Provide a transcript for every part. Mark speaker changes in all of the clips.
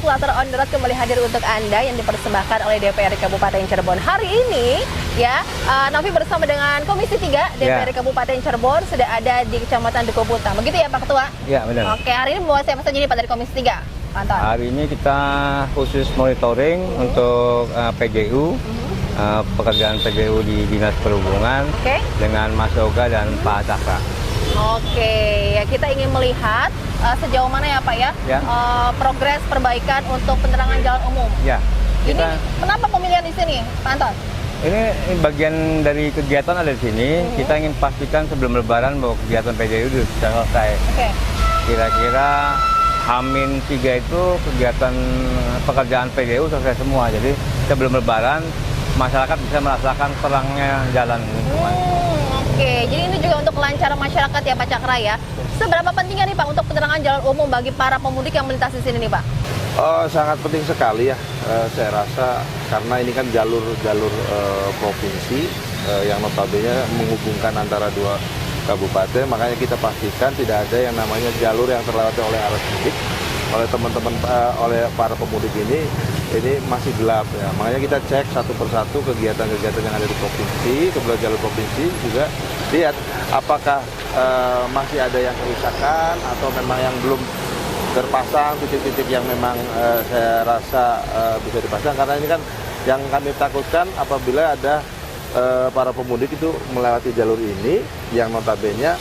Speaker 1: Legislator on the Road kembali hadir untuk Anda yang dipersembahkan oleh DPRD Kabupaten Cirebon. Hari ini ya, Novi bersama dengan Komisi 3 DPRD Kabupaten Cirebon sudah ada di Kecamatan Duku Puntang. Begitu ya Pak Ketua?
Speaker 2: Iya, benar.
Speaker 1: Oke, hari ini bawa siapa saja nih Pak dari Komisi 3? Pantau.
Speaker 2: Hari ini kita khusus monitoring untuk PGU, pekerjaan PGU di Dinas Perhubungan dengan Mas Yoga dan Pak Cakra.
Speaker 1: Oke, ya kita ingin melihat sejauh mana ya Pak ya, progres perbaikan untuk penerangan jalan umum.
Speaker 2: Ya.
Speaker 1: Ini kenapa pemilihan di sini, Pak Anton?
Speaker 2: Ini bagian dari kegiatan ada di sini. Kita ingin pastikan sebelum Lebaran bahwa kegiatan PGU sudah selesai. Kira-kira H-3 itu kegiatan pekerjaan PGU selesai semua. Jadi sebelum Lebaran masyarakat bisa merasakan terangnya jalan lingkungan.
Speaker 1: Oke, jadi ini juga untuk kelancaran masyarakat ya Pak Cakra ya. Seberapa pentingnya nih Pak untuk penerangan jalan umum bagi para pemudik yang melintas di sini nih Pak?
Speaker 3: Sangat penting sekali ya, saya rasa karena ini kan jalur provinsi yang notabene menghubungkan antara dua kabupaten, makanya kita pastikan tidak ada yang namanya jalur yang terlewati oleh arus mudik oleh teman-teman, oleh para pemudik ini masih gelap ya. Makanya kita cek satu persatu kegiatan-kegiatan yang ada di provinsi, kemudian jalur provinsi juga lihat apakah masih ada yang kerusakan atau memang yang belum terpasang titik-titik yang memang saya rasa bisa dipasang, karena ini kan yang kami takutkan apabila ada para pemudik itu melewati jalur ini yang notabene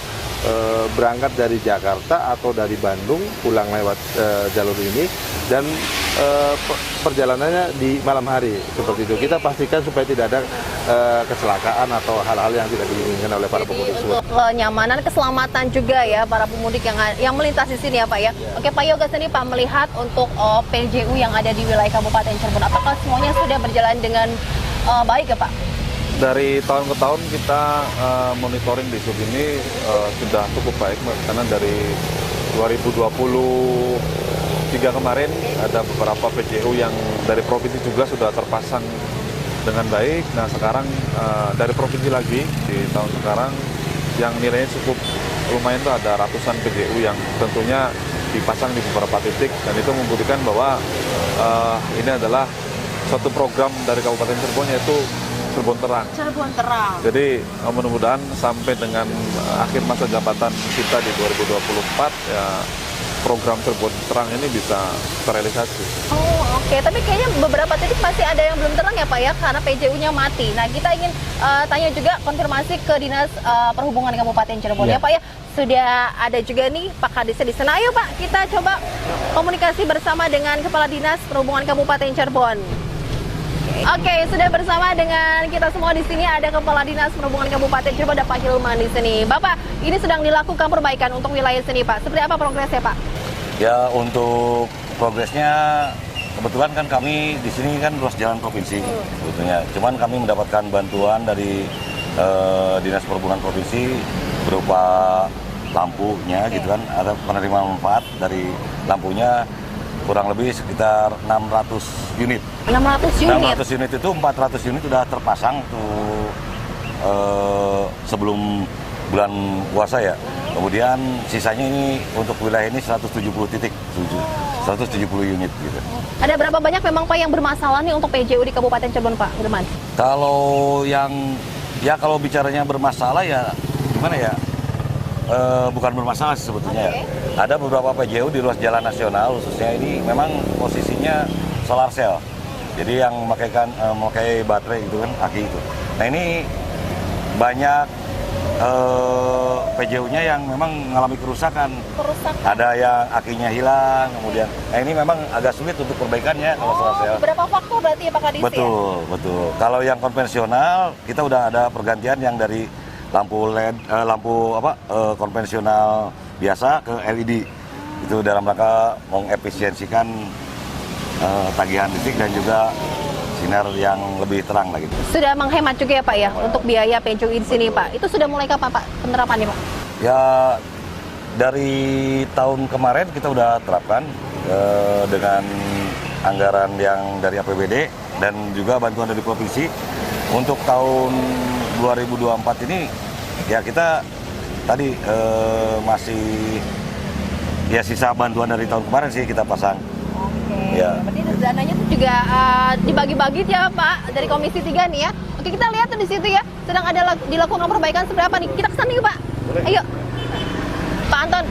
Speaker 3: berangkat dari Jakarta atau dari Bandung pulang lewat jalur ini dan perjalanannya di malam hari seperti itu. Kita pastikan supaya tidak ada kecelakaan atau hal-hal yang tidak diinginkan oleh para pemudik.
Speaker 1: Untuk kenyamanan, keselamatan juga ya para pemudik yang melintas di sini ya Pak ya. Oke Pak Yoga sendiri Pak melihat untuk PJU yang ada di wilayah Kabupaten Cirebon, apakah semuanya sudah berjalan dengan baik ya Pak?
Speaker 4: Dari tahun ke tahun kita monitoring di sub ini sudah cukup baik, karena dari 2023 kemarin ada beberapa PJU yang dari provinsi juga sudah terpasang dengan baik. Nah sekarang dari provinsi lagi di tahun sekarang yang nilainya cukup lumayan, tuh ada ratusan PJU yang tentunya dipasang di beberapa titik, dan itu membuktikan bahwa ini adalah suatu program dari Kabupaten Cirebon, yaitu Cirebon Terang.
Speaker 1: Cirebon Terang.
Speaker 4: Jadi mudah-mudahan sampai dengan akhir masa jabatan kita di 2024 ya, program Cirebon Terang ini bisa terrealisasi.
Speaker 1: Oke. Tapi kayaknya beberapa titik masih ada yang belum terang ya Pak ya, karena PJU-nya mati. Nah kita ingin tanya juga konfirmasi ke Dinas Perhubungan Kabupaten Cirebon ya Pak ya. Sudah ada juga nih Pak Kadisnya di sana. Ayo Pak, kita coba komunikasi bersama dengan Kepala Dinas Perhubungan Kabupaten Cirebon. Oke, sudah bersama dengan kita semua di sini ada Kepala Dinas Perhubungan Kabupaten Cirebon, ada Pak Hilman di sini. Bapak, ini sedang dilakukan perbaikan untuk wilayah sini, Pak. Seperti apa progresnya, Pak?
Speaker 5: Ya, untuk progresnya kebetulan kan kami di sini kan ruas jalan provinsi sebetulnya. Cuman kami mendapatkan bantuan dari Dinas Perhubungan Provinsi berupa lampunya gitu kan. Ada penerima manfaat dari lampunya kurang lebih sekitar 600 unit.
Speaker 1: 600 unit?
Speaker 5: 600 unit itu 400 unit sudah terpasang tuh sebelum bulan puasa ya. Kemudian sisanya ini untuk wilayah ini 170 titik, 170 unit gitu.
Speaker 1: Ada berapa banyak memang Pak yang bermasalah nih untuk PJU di Kabupaten Cirebon Pak Firman?
Speaker 5: Kalau kalau bicaranya bermasalah ya gimana ya? Bukan bermasalah sih sebetulnya ya. Ada beberapa PJU di ruas jalan nasional khususnya ini memang posisinya solar cell. Jadi yang memakai baterai gitu kan, aki itu. Nah ini banyak PJU-nya yang memang mengalami kerusakan. Ada yang akinya hilang, kemudian. Nah ini memang agak sulit untuk perbaikannya kalau solar cell.
Speaker 1: Beberapa faktor berarti ya Pak Kadis?
Speaker 5: Betul. Kalau yang konvensional kita udah ada pergantian yang dari lampu LED, konvensional biasa ke LED. Itu dalam rangka mengefisiensikan tagihan listrik dan juga sinar yang lebih terang lagi.
Speaker 1: Sudah menghemat juga ya Pak ya untuk biaya PJU di sini Pak. Itu sudah mulai kapan Pak penerapannya Pak?
Speaker 5: Ya dari tahun kemarin kita udah terapkan dengan anggaran yang dari APBD dan juga bantuan dari provinsi. Untuk tahun 2024 ini ya kita tadi masih ya sisa bantuan dari tahun kemarin sih kita pasang.
Speaker 1: Oke.
Speaker 5: Ya.
Speaker 1: Berarti dananya tuh juga dibagi-bagi ya Pak dari Komisi 3 nih ya. Oke, kita lihat tuh di situ ya, sedang ada dilakukan perbaikan seperti apa nih. Kita kesana yuk Pak. Ayo. Pak Anton,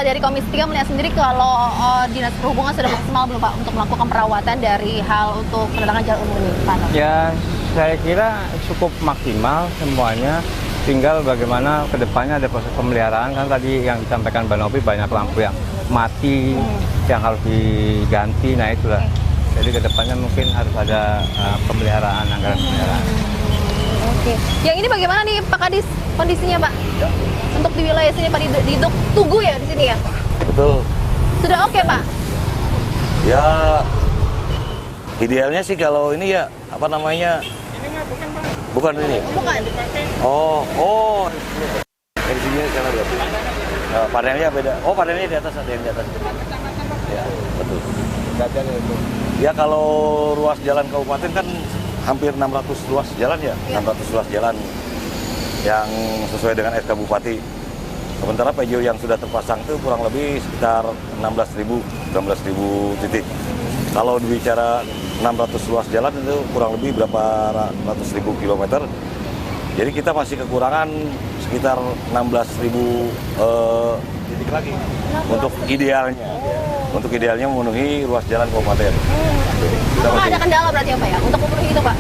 Speaker 1: dari Komisi 3 melihat sendiri kalau Dinas Perhubungan sudah maksimal belum Pak untuk melakukan perawatan dari hal untuk penerangan jalan umum ini, Pak Anton?
Speaker 2: Ya, saya kira cukup maksimal semuanya. Tinggal bagaimana kedepannya ada proses pemeliharaan. Kan tadi yang disampaikan Mbak Novi banyak lampu yang mati, yang harus diganti. Nah itulah. Jadi kedepannya mungkin harus ada pemeliharaan, anggaran pemeliharaan.
Speaker 1: Oke. Yang ini bagaimana nih Pak Kadis kondisinya Pak? Untuk di wilayah sini Pak di Tugu ya di sini ya?
Speaker 5: Betul.
Speaker 1: Sudah oke Pak?
Speaker 5: Ya, idealnya sih kalau ini ya, apa namanya? Bukan ini.
Speaker 1: Bukan.
Speaker 5: Oh. Dari sini sana berarti. Panelnya beda. Oh, panelnya di atas, ada yang di atas. Ya, betul. Ya kalau ruas jalan kabupaten kan hampir 600 ruas jalan ya, 600 ruas jalan yang sesuai dengan SK Bupati. Sementara PJU yang sudah terpasang itu kurang lebih sekitar 16.000 titik. Kalau bicara 600 ruas jalan itu kurang lebih berapa ratus ribu kilometer. Jadi kita masih kekurangan sekitar 16.000 titik lagi untuk idealnya. Untuk idealnya memenuhi ruas jalan kabupaten.
Speaker 1: Apakah ada kendala berarti ya Pak ya untuk memenuhi itu Pak?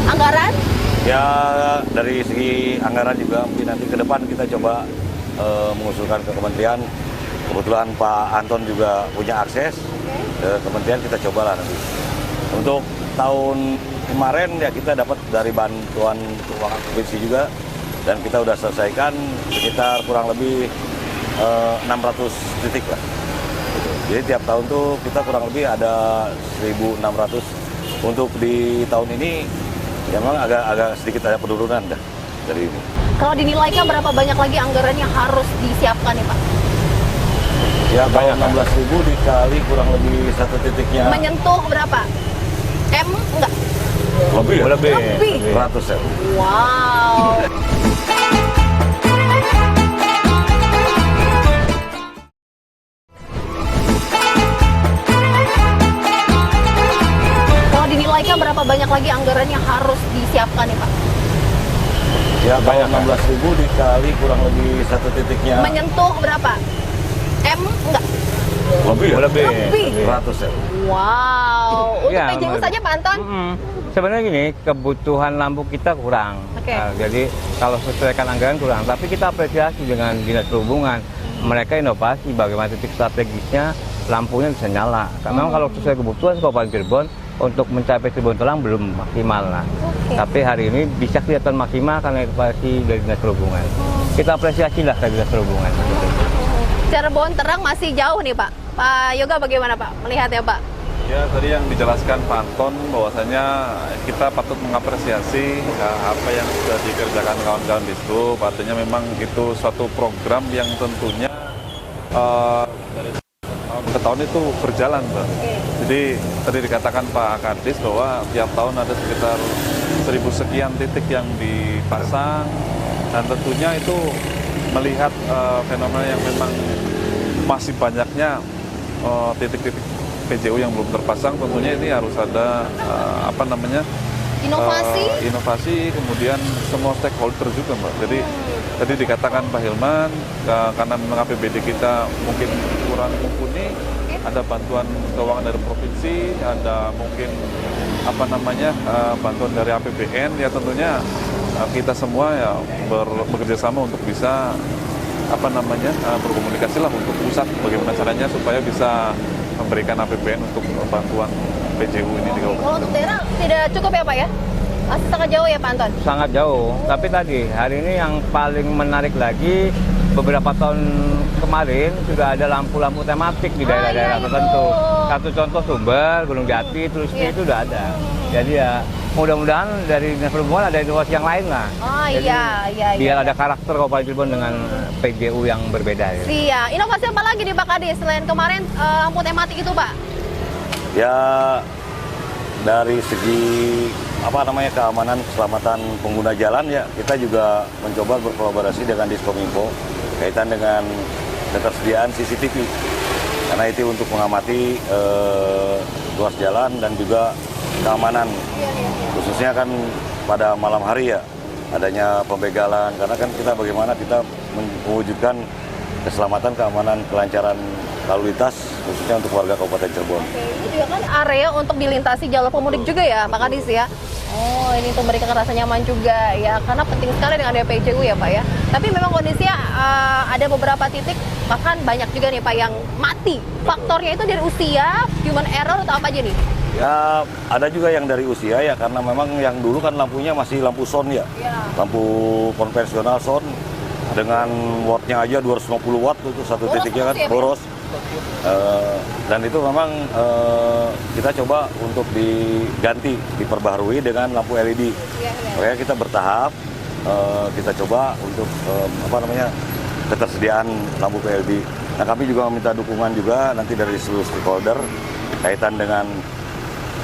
Speaker 1: Anggaran?
Speaker 5: Ya dari segi anggaran juga mungkin nanti ke depan kita coba mengusulkan ke kementerian. Kebetulan Pak Anton juga punya akses ke kementerian, kita cobalah nanti. Untuk tahun kemarin ya kita dapat dari bantuan keuangan provinsi juga dan kita sudah selesaikan sekitar kurang lebih 600 titik lah. Jadi tiap tahun tuh kita kurang lebih ada 1.600. Untuk di tahun ini ya memang agak sedikit ada penurunan dah dari ini.
Speaker 1: Kalau dinilaikan berapa banyak lagi anggaran yang harus disiapkan nih Pak?
Speaker 5: Ya kalau 16.000 dikali kurang lebih satu titiknya
Speaker 1: Menyentuh berapa? Enggak?
Speaker 5: lebih ya?
Speaker 1: Lebih.
Speaker 5: Ratus ya.
Speaker 1: Wow. Kalau dinilaikan berapa banyak lagi anggaran yang harus disiapkan nih Pak?
Speaker 5: Ya kalau 16.000 dikali kurang lebih satu titiknya
Speaker 1: Menyentuh berapa? Enggak?
Speaker 5: lebih ya?
Speaker 1: Lebih.
Speaker 5: Ratus ya.
Speaker 1: Wow. Untuk
Speaker 2: Ya,
Speaker 1: PJU saja Pak Anton?
Speaker 2: Sebenarnya gini, kebutuhan lampu kita kurang.
Speaker 1: Oke.
Speaker 2: Nah, jadi kalau sesuaikan anggaran kurang, tapi kita apresiasi dengan Dinas Perhubungan. Mereka inovasi bagaimana titik strategisnya lampunya bisa nyala. Karena memang kalau sesuai kebutuhan Kabupaten Cirebon untuk mencapai Cirebon Terang belum maksimal lah.
Speaker 1: Oke.
Speaker 2: Tapi hari ini bisa kelihatan maksimal karena inovasi dari Dinas Perhubungan. Kita apresiasi lah dari Dinas Perhubungan.
Speaker 1: Cirebon Terang masih jauh nih Pak. Pak Yoga bagaimana Pak melihatnya Pak?
Speaker 4: Ya, tadi yang dijelaskan Pak Anton bahwasanya kita patut mengapresiasi apa yang sudah dikerjakan kawan-kawan di Sub. Artinya memang itu suatu program yang tentunya dari tahun ke tahun itu berjalan, Mbak. Jadi tadi dikatakan Pak Kadis bahwa tiap tahun ada sekitar 1.000 sekian titik yang dipasang dan tentunya itu melihat fenomena yang memang masih banyaknya titik-titik PJU yang belum terpasang, tentunya ini harus ada inovasi, kemudian semua stakeholder juga Mbak. Jadi tadi dikatakan Pak Hilman karena memang APBD kita mungkin kurang mumpuni, ada bantuan keuangan dari provinsi, ada mungkin bantuan dari APBN, ya tentunya kita semua ya bekerja sama untuk bisa berkomunikasi lah untuk pusat bagaimana caranya supaya bisa memberikan APBN untuk bantuan PJU ini di Kabupaten.
Speaker 1: Kalau untuk daerah tidak cukup ya Pak ya? Masih sangat jauh ya Pak Anton?
Speaker 2: Sangat jauh, tapi tadi hari ini yang paling menarik lagi beberapa tahun kemarin sudah ada lampu-lampu tematik di daerah-daerah tertentu. Satu contoh Sumber, Gunung Jati, terus itu sudah ada. Jadi ya mudah-mudahan dari Dinas Perhubungan ada inovasi yang lain lah.
Speaker 1: Oh
Speaker 2: Jadi,
Speaker 1: iya.
Speaker 2: biar ada karakter Kabupaten Cirebon dengan PJU yang berbeda. Ya.
Speaker 1: Iya, inovasi apa lagi nih Pak Kadis selain kemarin lampu tematik itu Pak?
Speaker 5: Ya dari segi keamanan keselamatan pengguna jalan ya kita juga mencoba berkolaborasi dengan Diskominfo kaitan dengan ketersediaan CCTV. karena itu untuk mengamati ruas jalan dan juga keamanan, khususnya kan pada malam hari ya, adanya pembegalan, karena kan kita bagaimana kita mewujudkan keselamatan, keamanan, kelancaran lalu lintas khususnya untuk warga Kabupaten Cirebon.
Speaker 1: Ini juga kan area untuk dilintasi jalur pemudik juga ya Pak Kadis ya. Oh, ini untuk memberikan rasa nyaman juga ya, karena penting sekali dengan ada PJU ya Pak ya. Tapi memang kondisinya ada beberapa titik, bahkan banyak juga nih Pak yang mati. Faktornya itu dari usia, human error atau apa aja nih?
Speaker 5: Ya, ada juga yang dari usia ya, karena memang yang dulu kan lampunya masih lampu son ya. Lampu konvensional son dengan wattnya aja 250 watt itu satu titiknya kan, boros. Dan itu memang kita coba untuk diganti, diperbaharui dengan lampu LED. Makanya kita bertahap, kita coba untuk ketersediaan lampu LED. Nah, kami juga meminta dukungan juga nanti dari seluruh stakeholder kaitan dengan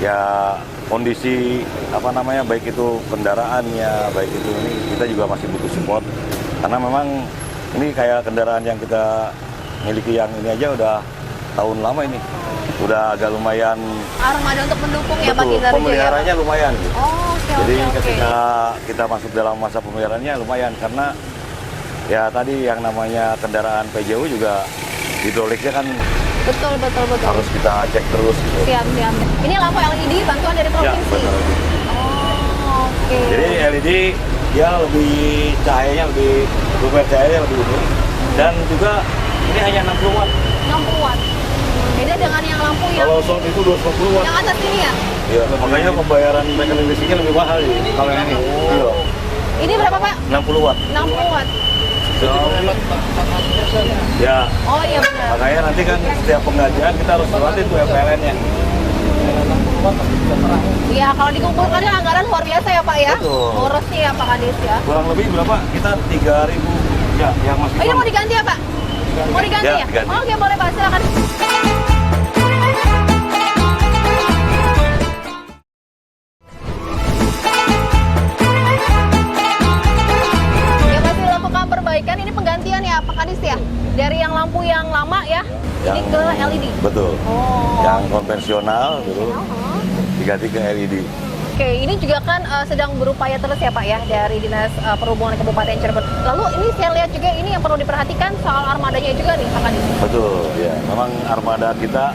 Speaker 5: ya kondisi baik itu kendaraannya, baik itu ini kita juga masih butuh support karena memang ini kayak kendaraan yang kita miliki yang ini aja udah tahun lama ini, udah agak lumayan
Speaker 1: armada untuk mendukung ya Pak
Speaker 5: betul,
Speaker 1: kinerja
Speaker 5: pemeliharaannya
Speaker 1: ya,
Speaker 5: lumayan gitu. Jadi ketika
Speaker 1: okay.
Speaker 5: kita masuk dalam masa pemeliharaannya lumayan karena ya tadi yang namanya kendaraan PJU juga hidroliknya kan
Speaker 1: betul
Speaker 5: harus kita cek terus gitu.
Speaker 1: Siap. Ini lampu LED bantuan dari provinsi.
Speaker 5: Ya, betul.
Speaker 1: Oke.
Speaker 5: Jadi LED dia lebih cahayanya lumer cahayanya lebih ini dan juga ini hanya 60 watt.
Speaker 1: 60 watt. Beda dengan yang lampu yang
Speaker 5: Kalau sound itu 250 watt.
Speaker 1: yang atas ini ya?
Speaker 5: Iya, makanya pembayaran mekanik listriknya lebih mahal ya. Kalau yang ini. Iya.
Speaker 1: Ini berapa Pak?
Speaker 5: 60 watt.
Speaker 1: 60 watt.
Speaker 5: Ya.
Speaker 1: Oh iya benar.
Speaker 5: Makanya nanti kan setiap penggajian kita harus lewati tuh PLN-nya.
Speaker 1: Iya, kalau dikumpulkan ya anggaran luar biasa ya Pak ya.
Speaker 5: Betul.
Speaker 1: Ngurusnya ya Pak Kadis ya.
Speaker 5: Kurang lebih berapa? Kita 3.000 ya yang masih.
Speaker 1: Oh, ini mau diganti ya Pak? Mau diganti
Speaker 5: Ya,
Speaker 1: ya?
Speaker 5: diganti.
Speaker 1: Oke, boleh Pak, silakan. Ya pasti lakukan perbaikan, ini penggantian ya Pak Kadis ya? Dari yang lampu yang lama ya, ini ke LED?
Speaker 5: Betul.
Speaker 1: Oh.
Speaker 5: Yang konvensional dulu diganti ke LED.
Speaker 1: Oke, ini juga kan sedang berupaya terus ya Pak ya dari Dinas Perhubungan Kabupaten Cirebon. Lalu ini saya lihat juga ini yang perlu diperhatikan soal armadanya juga nih Pak Kadis.
Speaker 5: Betul, ya. Memang armada kita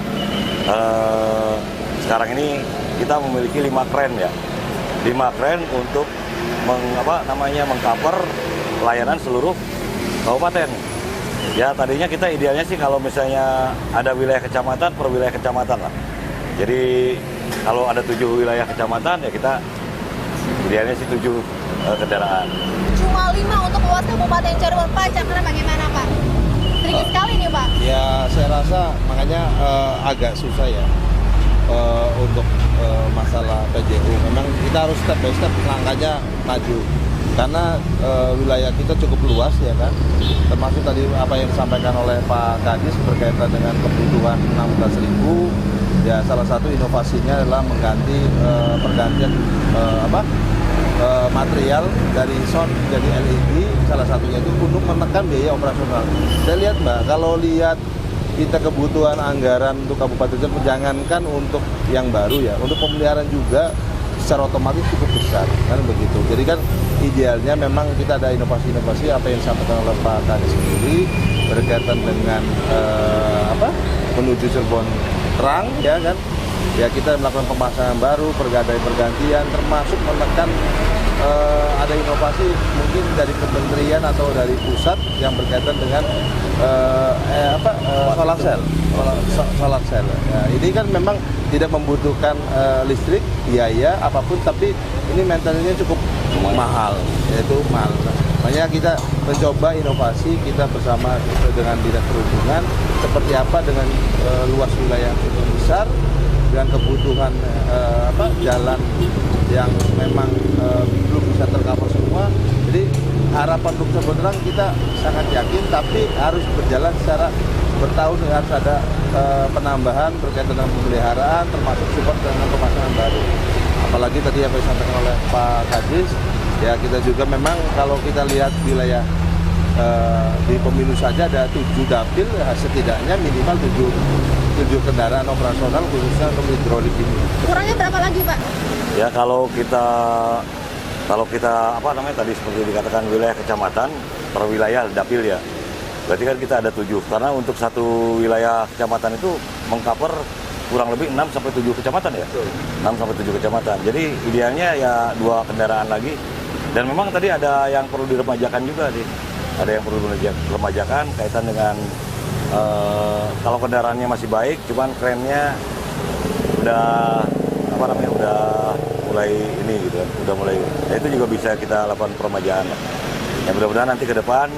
Speaker 5: sekarang ini kita memiliki 5 kren ya. 5 kren untuk mengcover layanan seluruh kabupaten. Ya tadinya kita idealnya sih kalau misalnya ada wilayah kecamatan per wilayah kecamatan lah. Jadi kalau ada 7 wilayah kecamatan ya kita idealnya sih 7 kendaraan.
Speaker 1: Cuma 5 untuk luas Kabupaten Cirebon Pak, caranya bagaimana Pak? Sedikit sekali nih Pak.
Speaker 3: Ya saya rasa makanya agak susah ya untuk masalah PJU. Memang kita harus step by step langkahnya maju. Karena wilayah kita cukup luas ya kan, termasuk tadi apa yang disampaikan oleh Pak Kadis berkaitan dengan kebutuhan 16.000. Ya salah satu inovasinya adalah mengganti pergantian material dari sound jadi LED, salah satunya itu untuk menekan biaya operasional. Saya lihat Mbak, kalau lihat kita kebutuhan anggaran untuk Kabupaten Cirebon, jangankan untuk yang baru ya, untuk pemeliharaan juga secara otomatis cukup besar, kan begitu. Jadi kan idealnya memang kita ada inovasi-inovasi apa yang disampaikan oleh Pak Kadis sendiri berkaitan dengan menuju Cirebon terang ya kan. Ya kita melakukan pemasangan baru, pergantian, termasuk menekan ada inovasi mungkin dari kementerian atau dari pusat yang berkaitan dengan solar cell. Ya, ini kan memang tidak membutuhkan listrik, biaya apapun, tapi ini maintenance-nya cukup mahal, yaitu mahal. Makanya kita mencoba inovasi kita bersama dengan Dinas Perhubungan seperti apa dengan luas wilayah yang besar, dengan kebutuhan jalan yang memang belum bisa tercover semua. Jadi harapan untuk Cirebon Terang kita sangat yakin, tapi harus berjalan secara bertahun, harus ada penambahan berkaitan dengan pemeliharaan, termasuk support dengan pemasangan baru. Apalagi tadi yang disampaikan oleh Pak Kadis, ya kita juga memang kalau kita lihat wilayah di pemilu saja ada 7 dapil, setidaknya minimal 7 kendaraan operasional khususnya untuk hidrolik ini.
Speaker 1: Kurangnya berapa lagi Pak?
Speaker 5: Ya kalau kita apa namanya tadi seperti dikatakan wilayah kecamatan per wilayah dapil ya. Berarti kan kita ada 7 karena untuk satu wilayah kecamatan itu mengcover kurang lebih 6 sampai 7 kecamatan ya. 6 sampai 7 kecamatan. Jadi idealnya ya 2 kendaraan lagi. Dan memang tadi ada yang perlu diremajakan juga sih. Ada yang perlu diremajakan kaitan dengan kalau kendaraannya masih baik, cuman kerennya udah apa namanya udah mulai ini gitu kan, udah mulai. Ya itu juga bisa kita lakukan peremajaan. Ya mudah-mudahan nanti ke depan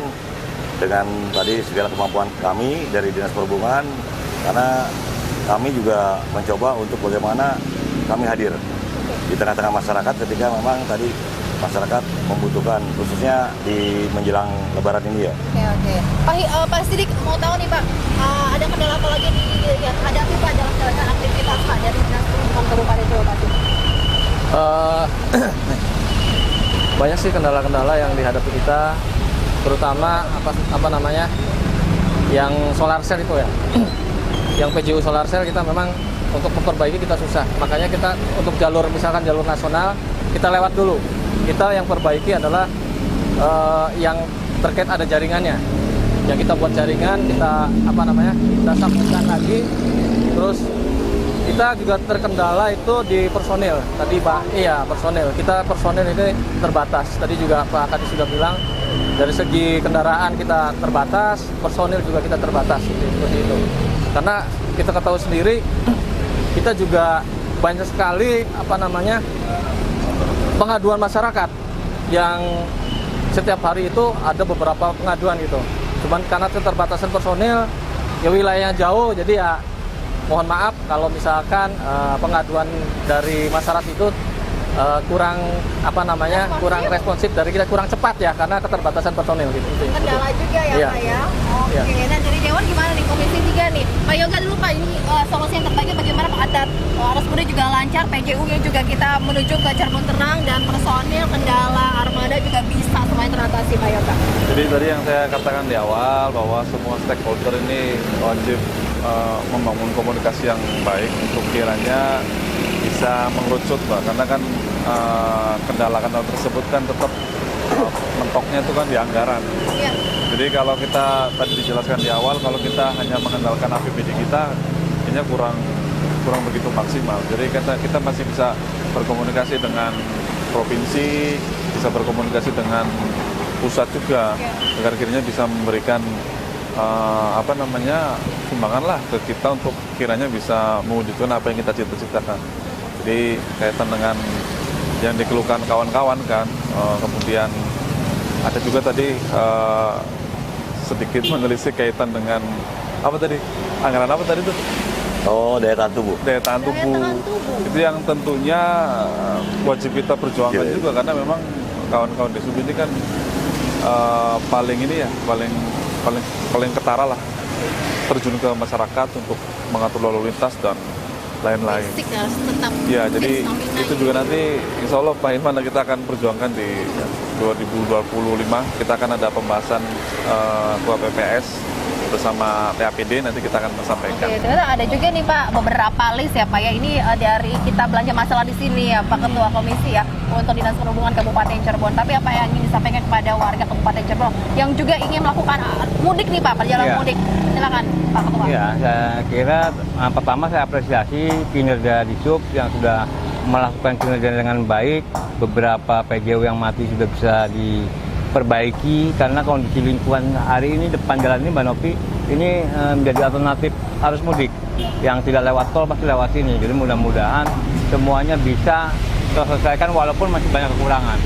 Speaker 5: dengan tadi segala kemampuan kami dari Dinas Perhubungan, karena kami juga mencoba untuk bagaimana kami hadir di tengah-tengah masyarakat ketika memang tadi masyarakat membutuhkan, khususnya di menjelang Lebaran ini ya.
Speaker 1: Oke. Pak Sidik mau tahu nih Pak, ada kendala apa lagi yang hadapi Pak dalam menjalankan aktivitas Pak dari Dinas Perhubungan Kabupaten Jawa Barat?
Speaker 6: Banyak sih kendala-kendala yang dihadapi kita, terutama apa namanya yang solar cell itu ya. Yang PJU solar cell kita memang untuk memperbaiki kita susah. Makanya kita untuk jalur misalkan jalur nasional kita lewat dulu. Kita yang perbaiki adalah yang terkait ada jaringannya. Yang kita buat jaringan, kita kita sambungkan lagi. Terus kita juga terkendala itu di personil. Tadi Pak, personil. Kita personil ini terbatas. Tadi juga Pak Kadis sudah bilang dari segi kendaraan kita terbatas, personil juga kita terbatas seperti itu. Karena kita ketahui sendiri, kita juga banyak sekali pengaduan masyarakat yang setiap hari itu ada beberapa pengaduan gitu. Cuman karena keterbatasan personil, ya wilayahnya jauh, jadi ya mohon maaf kalau misalkan pengaduan dari masyarakat itu kurang responsif dari kita, kurang cepat ya karena keterbatasan personil gitu.
Speaker 1: Kendala juga ya Pak ya. Oke. Nah dari Dewan gimana nih Komisi 3 nih? Pak Yoga dulu Pak, ini solusi yang terbaiknya bagaimana Pak agar arus mudik juga lancar, PJU-nya juga kita menuju ke Cirebon tenang dan personil kendala armada juga bisa semuanya teratasi Pak Yoga.
Speaker 4: Jadi tadi yang saya katakan di awal bahwa semua stakeholder ini wajib membangun komunikasi yang baik untuk kiranya bisa mengerucut Pak, karena kan kendala-kendala tersebut kan tetap mentoknya itu kan di anggaran.
Speaker 1: Iya.
Speaker 4: Jadi kalau kita tadi dijelaskan di awal, kalau kita hanya mengandalkan APBD kita, ini kurang begitu maksimal. Jadi kita masih bisa berkomunikasi dengan provinsi, bisa berkomunikasi dengan pusat juga, agar kiranya bisa memberikan sumbangan lah ke kita untuk kiranya bisa mewujudkan apa yang kita cita-citakan. Jadi kaitan dengan yang dikeluhkan kawan-kawan kan, kemudian ada juga tadi sedikit menelisik kaitan dengan anggaran apa tadi tuh?
Speaker 5: Oh, daya tahan tubuh.
Speaker 4: Daya tahan tubuh. Itu yang tentunya wajib kita perjuangkan juga, karena memang kawan-kawan di sub ini kan paling ketara lah terjun ke masyarakat untuk mengatur lalu lintas dan lain-lain. Ya, jadi itu juga nanti insya Allah Pak Irman kita akan perjuangkan di 2025. Kita akan ada pembahasan Ketua PPS bersama TAPD, nanti kita akan sampaikan.
Speaker 1: Oke, ternyata ada juga nih Pak beberapa list ya Pak ya, ini dari kita belanja masalah di sini ya Pak Ketua Komisi ya untuk Dinas Perhubungan Kabupaten Cirebon. Tapi apa yang ingin disampaikan kepada warga Kabupaten Cirebon yang juga ingin melakukan mudik nih Pak, perjalanan mudik, silakan Pak Ketua.
Speaker 2: Ya, saya kira pertama saya apresiasi kinerja di sub yang sudah melakukan kinerja dengan baik. Beberapa PJU yang mati sudah bisa diperbaiki karena kondisi lingkungan hari ini depan jalan ini Mbak Novi ini menjadi alternatif arus mudik yang tidak lewat tol pasti lewat sini. Jadi mudah-mudahan semuanya bisa terselesaikan walaupun masih banyak kekurangan.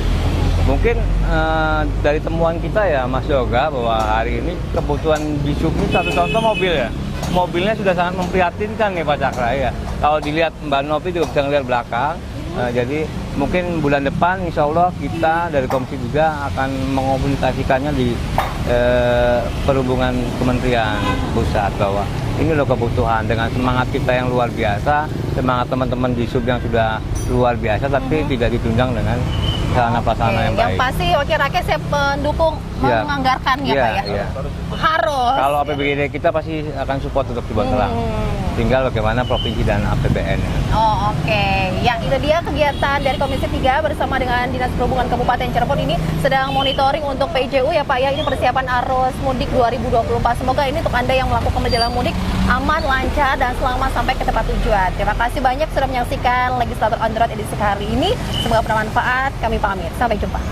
Speaker 2: Mungkin dari temuan kita ya Mas Yoga bahwa hari ini kebutuhan di sub ini satu contoh mobil ya. Mobilnya sudah sangat memprihatinkan nih Pak Cakra ya. Kalau dilihat Mbak Novi juga bisa ngelihat belakang. Jadi mungkin bulan depan insya Allah kita dari Komisi juga akan mengomunikasikannya di Perhubungan Kementerian Pusat bahwa ini loh kebutuhan dengan semangat kita yang luar biasa, semangat teman-teman di sub yang sudah luar biasa, tapi tidak ditunjang dengan sarana prasarana yang
Speaker 1: Yang
Speaker 2: baik.
Speaker 1: pasti wakil rakyat saya pendukung
Speaker 2: Iya.
Speaker 1: menganggarkan ya
Speaker 2: Iya,
Speaker 1: Pak ya.
Speaker 2: iya.
Speaker 1: Harus.
Speaker 2: Kalau APBD kita pasti akan support untuk dibantu lah. Tinggal bagaimana provinsi dan APBN.
Speaker 1: Oh oke, yang itu dia kegiatan dari Komisi 3 bersama dengan Dinas Perhubungan Kabupaten Cirebon ini sedang monitoring untuk PJU ya Pak ya, ini persiapan arus mudik 2024. Semoga ini untuk Anda yang melakukan perjalanan mudik aman, lancar, dan selamat sampai ke tempat tujuan. Terima kasih banyak sudah menyaksikan Legislator on the Road edisi kali ini. Semoga bermanfaat, kami pamit. Sampai jumpa.